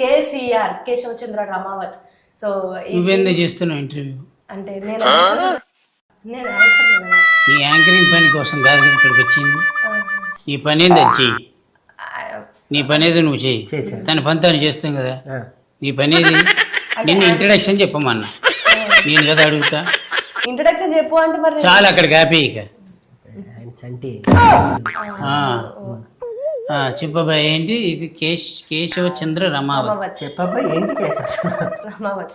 KCR, Keshav Chandra Ramavath. So నువ్వేందో చేస్తున్నావు interview? అంటే నేను అవసరం లేదా? నీ యాంకరింగ్ పని కోసం కాదు కదా ఇక్కడికి వచ్చింది. నీ పని ఏంది అది చెయ్యి. నీ పని ఏదో నువ్వు చెయ్యి. తన పని తను చేస్తాం కదా. నీ పని ఏది? నిన్ను ఇంట్రడక్షన్ చెప్పమన్నా. నేను కదా అడుగుతా. ఇంట్రడక్షన్ చెప్పు అంటే మరి చాలా అక్కడికి ఆపే ఇక. చెప్పబాయ్ ఏంటి ఇది? కేశవచంద్ర రమావత్. చెప్పబాయ్ ఏంటి? రమావత్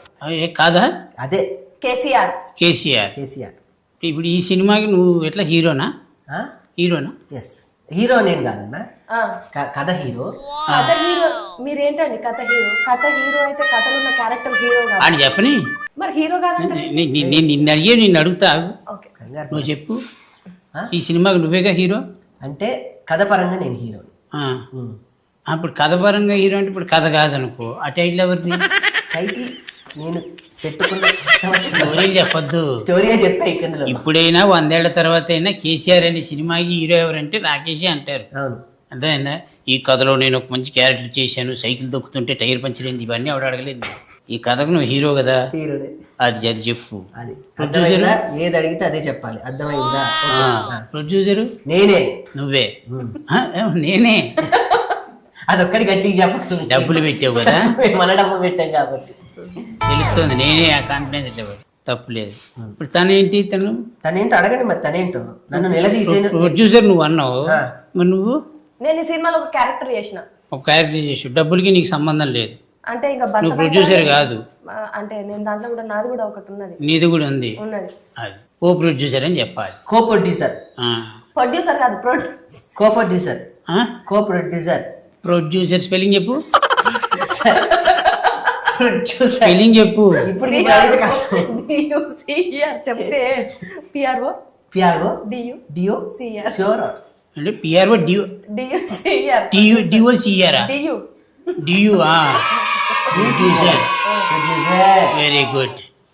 కాదా? అదే కేసీఆర్. కేసీఆర్. ఇప్పుడు ఈ సినిమాకి నువ్వు ఎట్లా హీరోనా? ఎస్, హీరో నేను కాదన్నా, కథ హీరో. కథ హీరో మీరేంటండి? కథ హీరో అయితే కథలో ఉన్న క్యారెక్టర్ హీరో కాదు అని చెప్పని. మరి హీరో కాదంటే నిన్ను అడిగే నిన్ను అడుగుతా. నువ్వు చెప్పు, ఈ సినిమాకి నువ్వేగా హీరో అంటే కథ పరంగా నేను హీరో. అప్పుడు కథ పరంగా హీరో అంటే ఇప్పుడు కథ కాదనుకో. ఆ టైటిల్ ఎవరిది? టైటిల్ నేను పెట్టుకున్న స్టోరీ చెప్పొద్దు. స్టోరీగా చెప్పా. ఇప్పుడైనా 100 ఏళ్ల తర్వాత అయినా కేసీఆర్ అనే సినిమాకి హీరో ఎవరంటే రాకేషే అంటారు. అవును, అర్థమైందా? ఈ కథలో నేను ఒక మంచి క్యారెక్టర్ చేశాను, సైకిల్ తొక్కుతుంటే టైర్ పంచర్ అయింది, ఇవన్నీ ఆవిడ అడగలేదు. ఈ కథకు నువ్వు హీరో కదా, అది చెప్పు. ప్రొడ్యూసర్ ఏది అడిగితే అదే చెప్పాలి. అర్థమైందా? ప్రొడ్యూసరు నేనే. నువ్వే? నేనే. అదొక్కటి గట్టిగా చెప్పాలి. డబ్బులు పెట్టావు కదా, మన డబ్బు పెట్టాం కాబట్టి తెలుస్తుంది. నేనే ఆ కాన్ఫిడెన్స్ ఇవ్వాలి, తప్పులేదు. ఇప్పుడు తనేంటి? తనేంటో అడగండి. మరి తనేంటో నన్ను నిలదీసే. ప్రొడ్యూసర్ నువ్వు అన్నావు, మరి నువ్వు? నేను ఈ సినిమాలో ఒక క్యారెక్టర్ చేసిన. ఒక క్యారెక్టర్ చేసి డబ్బులకి నీకు సంబంధం లేదు. అంటే ఇంకా నువ్వు ప్రొడ్యూసర్ కాదు. అంటే నేను దాంట్లో కూడా నాది కూడా ఒకటి ఉన్నది. నీది కూడా ఉంది. అది కో ప్రొడ్యూసర్ అని చెప్పాలి. Co producer. ప్రొడ్యూసర్ కాదు, co producer. Co producer. Producer spelling చెప్పు. స్పెల్లింగ్ చెప్పు. ఇప్పుడు చెప్తే పిఆర్ఓ డియు సిఆర్ అంటే PRO DU CR DU. Very good.